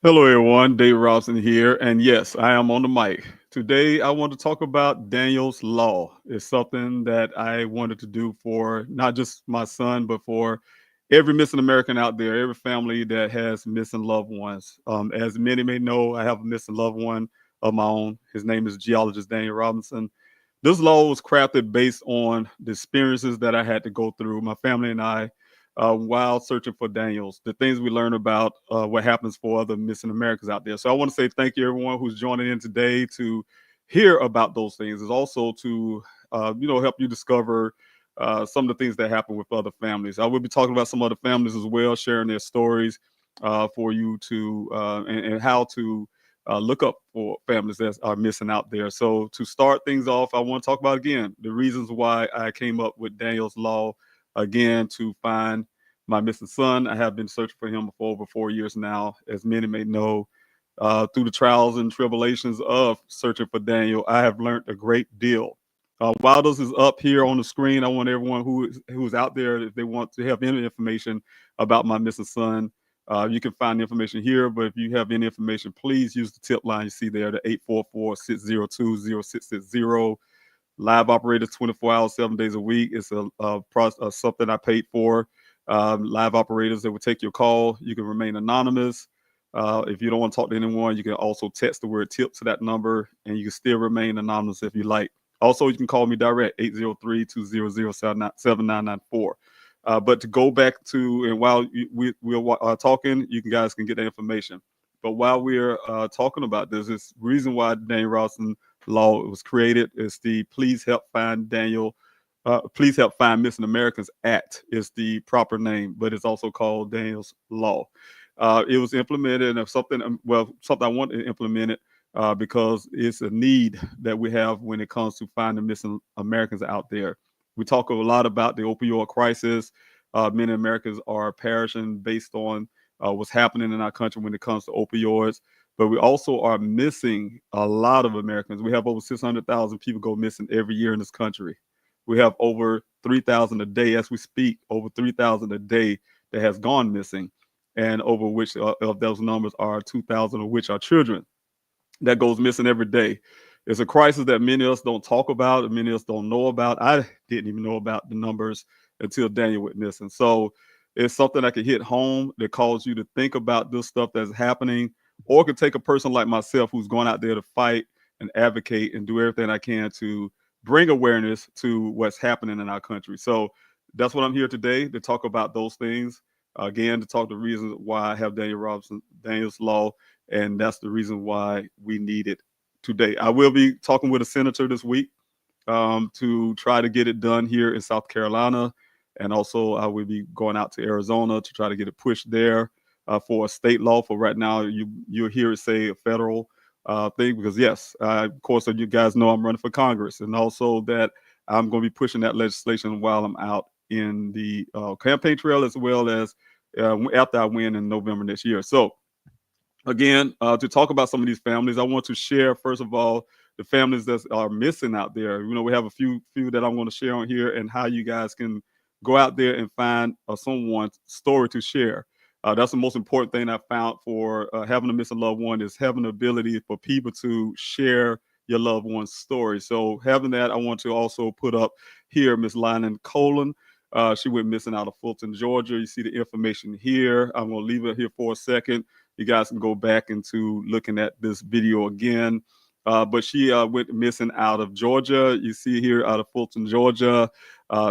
Hello, everyone. Dave Robson here, and yes, I am on the mic. Today, I want to talk about Daniel's Law. It's something that I wanted to do for not just my son, but for every missing American out there, every family that has missing loved ones. As many may know, I have a missing loved one of my own. His name is geologist Daniel Robinson. This law was crafted based on the experiences that I had to go through, my family and I, while searching for Daniels, the things we learn about what happens for other missing Americans out there. So I want to say thank you, everyone who's joining in today to hear about those things. Is also to help you discover some of the things that happen with other families. I will be talking about some other families as well, sharing their stories for you to and how to look up for families that are missing out there. So to start things off, I want to talk about again the reasons why I came up with Daniel's Law again to find my missing son. I have been searching for him for over 4 years now. As many may know, through the trials and tribulations of searching for Daniel, I have learned a great deal. While this is up here on the screen, I want everyone who's out there, if they want to have any information about my missing son, you can find the information here. But if you have any information, please use the tip line you see there, the 844-602-0660. Live operated 24 hours, 7 days a week. It's something I paid for. Live operators that will take your call. You can remain anonymous. If you don't want to talk to anyone, you can also text the word tip to that number, and you can still remain anonymous if you like. Also, you can call me direct, 803-200-7994. But to go back to, and while we're talking, you guys can get that information. But while we're talking about this reason why Daniel Rawson Law was created is the Please Help Find Daniel. Please Help Find Missing Americans Act is the proper name, but it's also called Daniel's Law. It was implemented and something I want to implement it because it's a need that we have when it comes to finding missing Americans out there. We talk a lot about the opioid crisis. Many Americans are perishing based on what's happening in our country when it comes to opioids. But we also are missing a lot of Americans. We have over 600,000 people go missing every year in this country. We have over 3,000 a day as we speak, over 3,000 a day that has gone missing, and over which of those numbers are 2,000 of which are children that goes missing every day. It's a crisis that many of us don't talk about and many of us don't know about. I didn't even know about the numbers until Daniel went missing. So it's something that can hit home that calls you to think about this stuff that's happening, or it could take a person like myself who's going out there to fight and advocate and do everything I can to bring awareness to what's happening in our country. So that's what I'm here today to talk about those things. Again, to talk the reasons why I have Daniel's Law, and that's the reason why we need it today. I will be talking with a senator this week to try to get it done here in South Carolina, and also I will be going out to Arizona to try to get it pushed there for a state law. For right now, you'll hear it say a federal thing because yes, of course, you guys know I'm running for Congress, and also that I'm going to be pushing that legislation while I'm out in the campaign trail as well as after I win in November next year. So again, to talk about some of these families, I want to share first of all the families that are missing out there. You know, we have a few that I'm going to share on here, and how you guys can go out there and find someone's story to share. That's the most important thing I found for having a missing loved one is having the ability for people to share your loved one's story. So having that, I want to also put up here Miss Lynan Colon. She went missing out of Fulton, Georgia. You see the information here. I'm going to leave it here for a second. You guys can go back into looking at this video again. But she went missing out of Georgia. You see here out of Fulton, Georgia,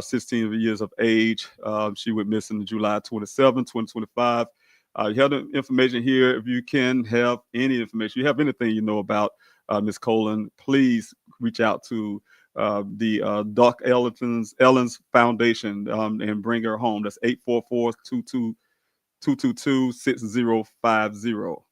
16 years of age. She went missing July 27, 2025. You have the information here. If you can have any information, you have anything you know about Miss Colon, please reach out to the Doc Ellens Foundation and bring her home. That's 844-222-6050.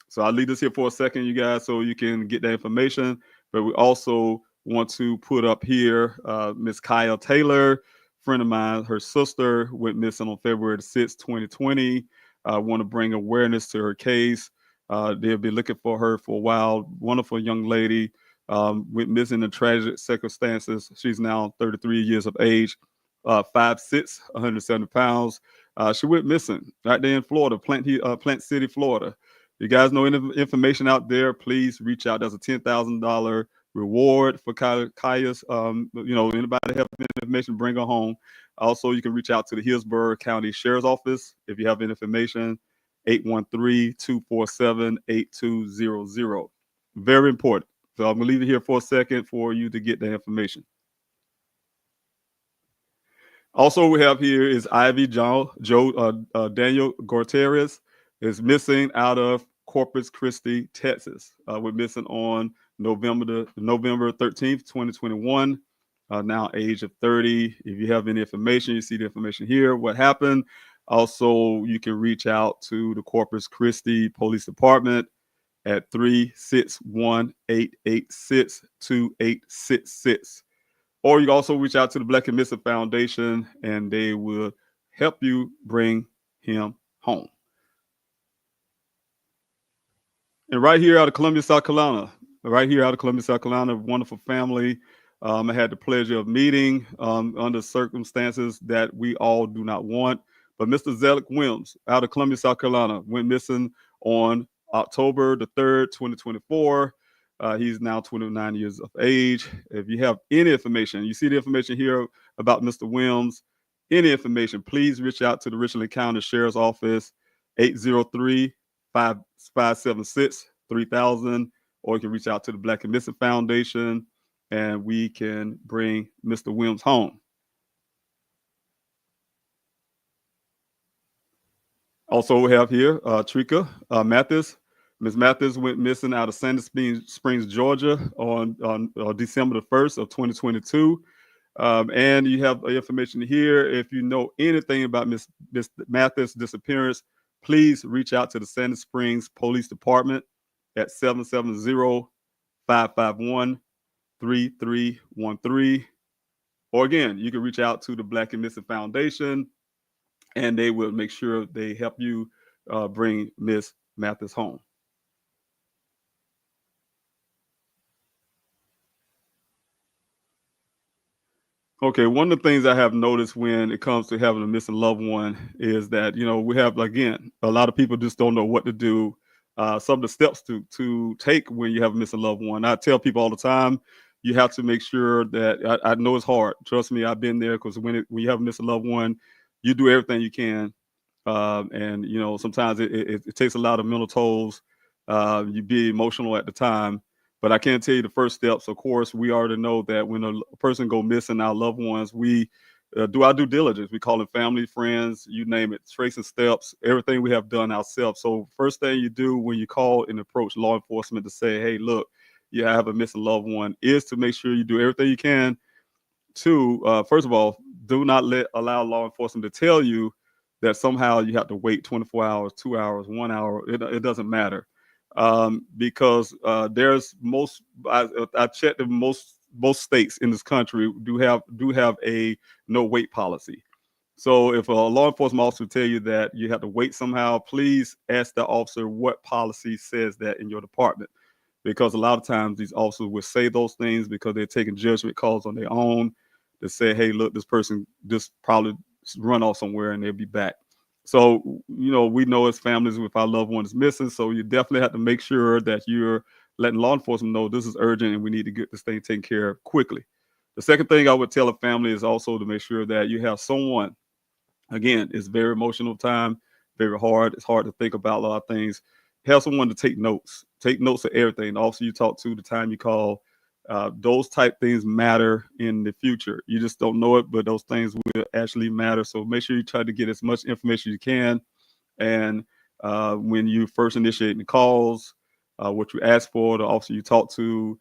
So I'll leave this here for a second, you guys, so you can get that information. But we also want to put up here Miss Kyle Taylor, friend of mine, her sister went missing on February the 6th, 2020. I want to bring awareness to her case. They'll be looking for her for a while. Wonderful young lady. Went missing in tragic circumstances. She's now 33 years of age, 5'6", 170 pounds. She went missing right there in Florida, Plant City, Florida. you guys know any information out there, please reach out. There's a $10,000 reward for Kaya's. Anybody have information, bring her home. Also, you can reach out to the Hillsborough County Sheriff's Office if you have any information, 813-247-8200. Very important. So I'm going to leave it here for a second for you to get the information. Also, we have here is Ivy Daniel Gutierrez is missing out of Corpus Christi, Texas. We're missing on November 13th, 2021. Now age of 30. If you have any information, you see the information here. What happened? Also, you can reach out to the Corpus Christi Police Department at 361-886-2866. Or you can also reach out to the Black and Missing Foundation, and they will help you bring him home. And right here out of Columbia, South Carolina, wonderful family. I had the pleasure of meeting under circumstances that we all do not want. But Mr. Zelic Williams out of Columbia, South Carolina, went missing on October the 3rd, 2024. He's now 29 years of age. If you have any information, you see the information here about Mr. Williams, any information, please reach out to the Richland County Sheriff's Office, 803-576-3000, or you can reach out to the Black and Missing Foundation, and we can bring Mr. Williams home. Also, we have here Trika Mathis. Ms. Mathis went missing out of Sandy Springs, Georgia on December the 1st of 2022. And you have information here. If you know anything about Ms. Mathis' disappearance, please reach out to the Sandy Springs Police Department at 770-551-3313. Or again, you can reach out to the Black and Missing Foundation, and they will make sure they help you bring Ms. Mathis home. Okay, one of the things I have noticed when it comes to having a missing loved one is that, we have, again, a lot of people just don't know what to do. Some of the steps to take when you have a missing loved one. I tell people all the time, you have to make sure that, I know it's hard. Trust me, I've been there, because when you have a missing loved one, you do everything you can. And, sometimes it takes a lot of mental tolls. You be emotional at the time. But I can't tell you the first steps. Of course, we already know that when a person go missing, our loved ones, we do our due diligence. We call them family, friends, you name it, tracing steps, everything we have done ourselves. So first thing you do when you call and approach law enforcement to say, hey, look, you have a missing loved one, is to make sure you do everything you can to, first of all, do not allow law enforcement to tell you that somehow you have to wait 24 hours, 2 hours, 1 hour. It doesn't matter. Because there's I checked that most states in this country do have a no wait policy. So if a law enforcement officer tell you that you have to wait somehow, please ask the officer what policy says that in your department, because a lot of times these officers will say those things because they're taking judgment calls on their own. They say, hey, look, this person just probably run off somewhere and they'll be back. So, we know as families with our loved ones missing, so you definitely have to make sure that you're letting law enforcement know this is urgent and we need to get this thing taken care of quickly. The second thing I would tell a family is also to make sure that you have someone, again, it's very emotional time, very hard. It's hard to think about a lot of things. Have someone to take notes of everything. Also, you talk to, the time you call. Those type things matter in the future. You just don't know it, but those things will actually matter. So make sure you try to get as much information as you can. And when you first initiate the calls, what you ask for, the officer you talk to,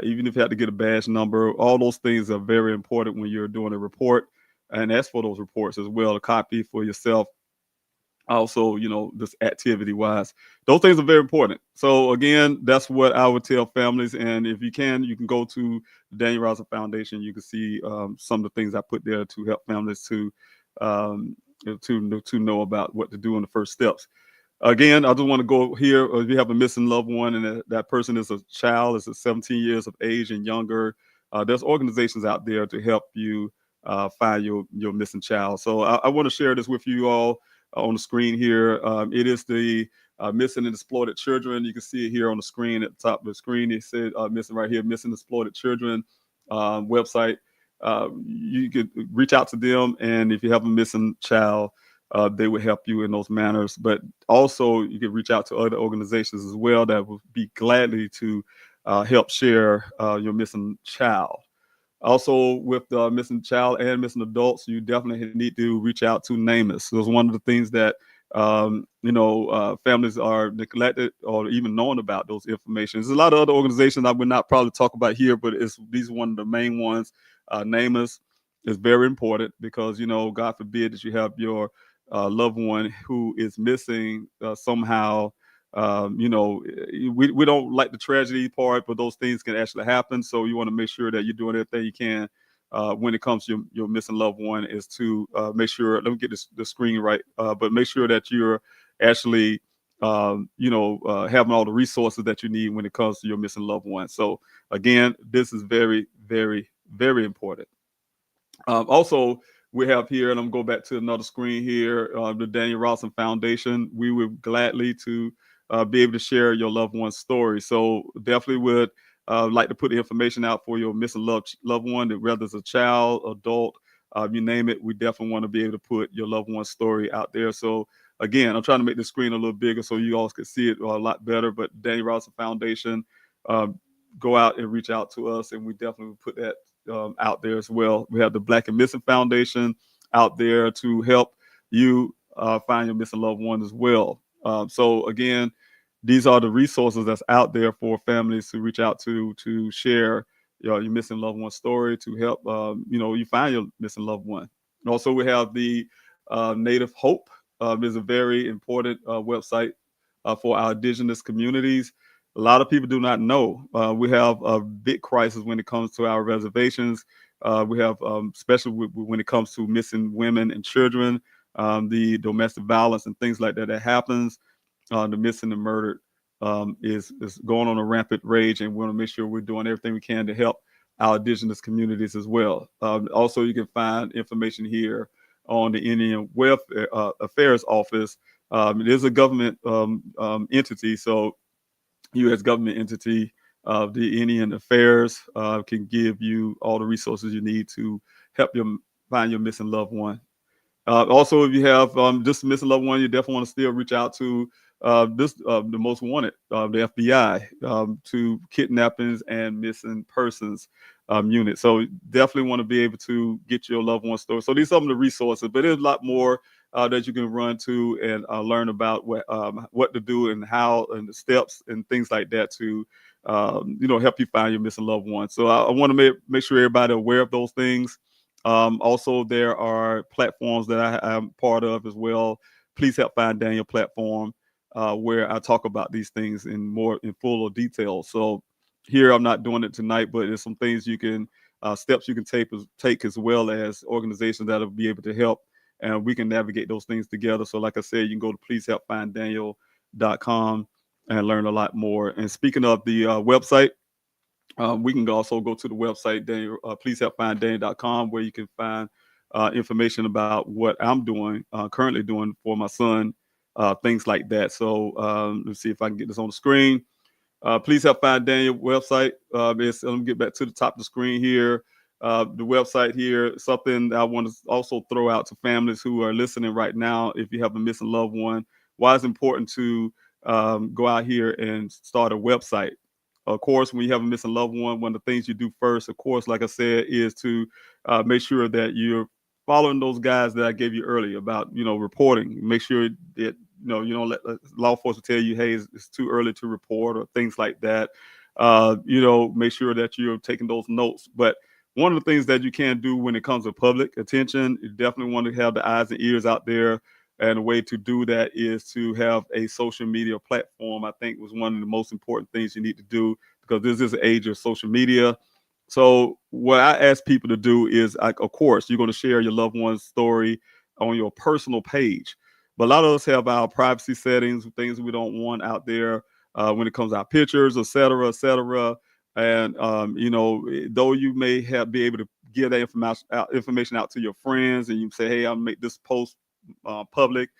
even if you have to get a badge number, all those things are very important when you're doing a report. And ask for those reports as well, a copy for yourself. Also, this activity wise, those things are very important. So again, that's what I would tell families. And if you can go to the Daniel Rousing Foundation. You can see some of the things I put there to help families to know about what to do in the first steps. Again, I just want to go here. If you have a missing loved one and that person is a child, is 17 years of age and younger, there's organizations out there to help you find your missing child. So I want to share this with you all on the screen here. It is the missing and exploited children. You can see it here on the screen at the top of the screen. It said missing right here, missing and exploited children website. You could reach out to them, and if you have a missing child, they would help you in those manners. But also, you can reach out to other organizations as well that would be gladly to help share your missing child. Also, with missing child and missing adults, you definitely need to reach out to NamUs. So it's one of the things that families are neglected or even knowing about those information. There's a lot of other organizations I would not probably talk about here, but these are one of the main ones. NamUs is very important because God forbid that you have your loved one who is missing somehow. We don't like the tragedy part, but those things can actually happen. So you want to make sure that you're doing everything you can when it comes to your missing loved one is to make sure, let me get the screen right, but make sure that you're actually, having all the resources that you need when it comes to your missing loved one. So again, this is very, very, very important. Also, we have here, and I'm going to go back to another screen here, the Daniel Rawson Foundation. We would gladly to be able to share your loved one's story. So definitely would like to put the information out for your missing loved one, whether it's a child, adult, you name it. We definitely want to be able to put your loved one's story out there. So again, I'm trying to make the screen a little bigger so you all can see it a lot better. But Daniel Rawson Foundation, go out and reach out to us, and we definitely put that out there as well. We have the Black and Missing Foundation out there to help you find your missing loved one as well. So again, these are the resources that's out there for families to reach out to share your missing loved one story, to help you find your missing loved one. And also, we have the Native Hope. Is a very important website for our indigenous communities. A lot of people do not know we have a big crisis when it comes to our reservations. We have, especially when it comes to missing women and children, the domestic violence and things like that happens. The missing and murdered is going on a rampant rage, and we want to make sure we're doing everything we can to help our indigenous communities as well. Also, you can find information here on the Indian Welfare Affairs Office. It is a government entity, so U.S. government entity. The Indian Affairs can give you all the resources you need to help you find your missing loved one. Also, if you have just a missing loved one, you definitely want to still reach out to the most wanted, the FBI, to kidnappings and missing persons unit. So definitely want to be able to get your loved one story. So these are some of the resources, but there's a lot more that you can run to and learn about what to do and how and the steps and things like that to help you find your missing loved one. So I want to make sure everybody aware of those things. Also, there are platforms that I'm part of as well. Please Help Find Daniel platform, where I talk about these things in full detail. So here I'm not doing it tonight, but there's some things you can steps you can take as well as organizations that'll be able to help, and we can navigate those things together. So like I said, you can go to pleasehelpfinddaniel.com and learn a lot more. And speaking of the website, we can also go to the website, pleasehelpfinddaniel.com, where you can find information about what I'm doing, currently doing for my son, things like that. So let's see if I can get this on the screen. Please Help Find Daniel website. Let me get back to the top of the screen here. The website here, something that I want to also throw out to families who are listening right now. If you have a missing loved one, why it's important to go out here and start a website. Of course, when you have a missing loved one of the things you do first, of course, like I said, is to make sure that you're following those guides that I gave you earlier about, reporting. Make sure that, you don't let law enforcement tell you, hey, it's too early to report or things like that. Make sure that you're taking those notes. But one of the things that you can do when it comes to public attention, you definitely want to have the eyes and ears out there. And a way to do that is to have a social media platform. I think was one of the most important things you need to do, because this is an age of social media. So what I ask people to do is, of course, you're going to share your loved one's story on your personal page. But a lot of us have our privacy settings, things we don't want out there when it comes to our pictures, et cetera, et cetera. And, though you may be able to give that information out to your friends, and you say, hey, I'll make this post public,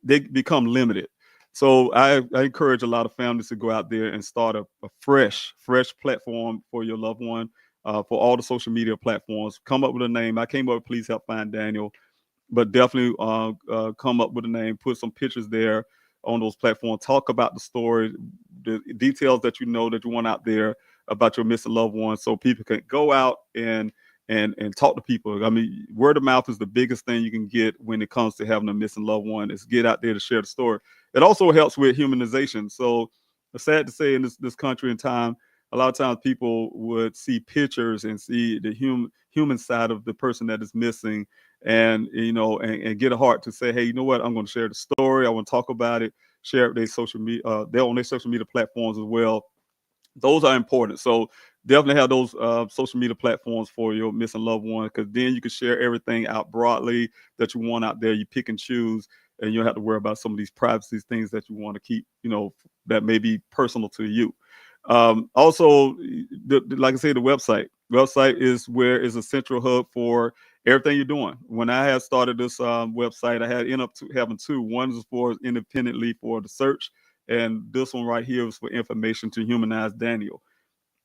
they become limited. So I encourage a lot of families to go out there and start a fresh platform for your loved one, for all the social media platforms. Come up with a name. I came up with Please Help Find Daniel, but definitely come up with a name, put some pictures there on those platforms, talk about the story, the details that you know that you want out there about your missing loved one, so people can go out and talk to people. I mean, word of mouth is the biggest thing you can get when it comes to having a missing loved one. Is get out there to share the story. It also helps with humanization. So it's sad to say in this country and time, a lot of times people would see pictures and see the human side of the person that is missing, and and get a heart to say, hey, you know what, I'm going to share the story, I want to talk about it, share it their social media, they're on their social media platforms as well. Those are important. So definitely have those social media platforms for your missing loved one, because then you can share everything out broadly that you want out there. You pick and choose, and you don't have to worry about some of these privacy things that you want to keep, that may be personal to you. Also, like I say, the website is where is a central hub for everything you're doing. When I had started this website, I had ended up having two. One is for independently for the search, and this one right here was for information to humanize Daniel.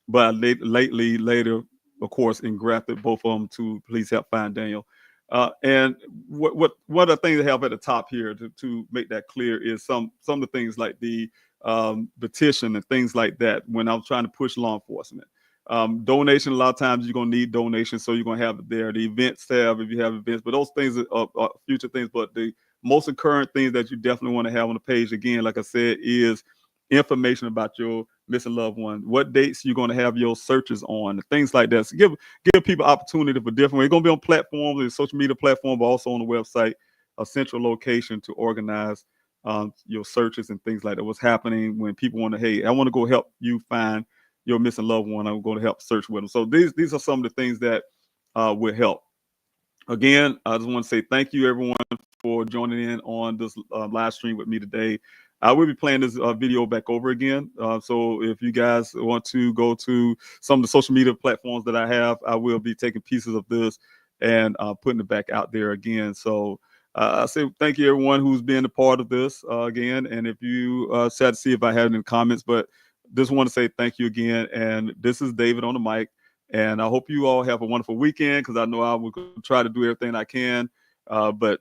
But later, of course, engrafted both of them to Please Help Find Daniel. And what are things that have at the top here to make that clear is some of the things like the petition and things like that when I was trying to push law enforcement. Donation, a lot of times you're going to need donations, so you're going to have it there. The events tab, if you have events, but those things are future things. But the most current things that you definitely want to have on the page, again, like I said, is information about your missing loved one, what dates you're going to have your searches on, things like that. So give people opportunity for different ways. It's going to be on platforms and social media platforms, but also on the website, a central location to organize your searches and things like that. What's happening when people want to, hey, I want to go help you find your missing loved one. I'm going to help search with them. So these are some of the things that will help. Again, I just want to say thank you, everyone, for joining in on this live stream with me today. I will be playing this video back over again. So if you guys want to go to some of the social media platforms that I have, I will be taking pieces of this and putting it back out there again. So I say thank you, everyone who's been a part of this again. And if you sad to see if I had any comments, but just want to say thank you again. And this is David on the mic. And I hope you all have a wonderful weekend, because I know I will try to do everything I can. But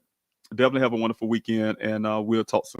definitely have a wonderful weekend, and we'll talk soon.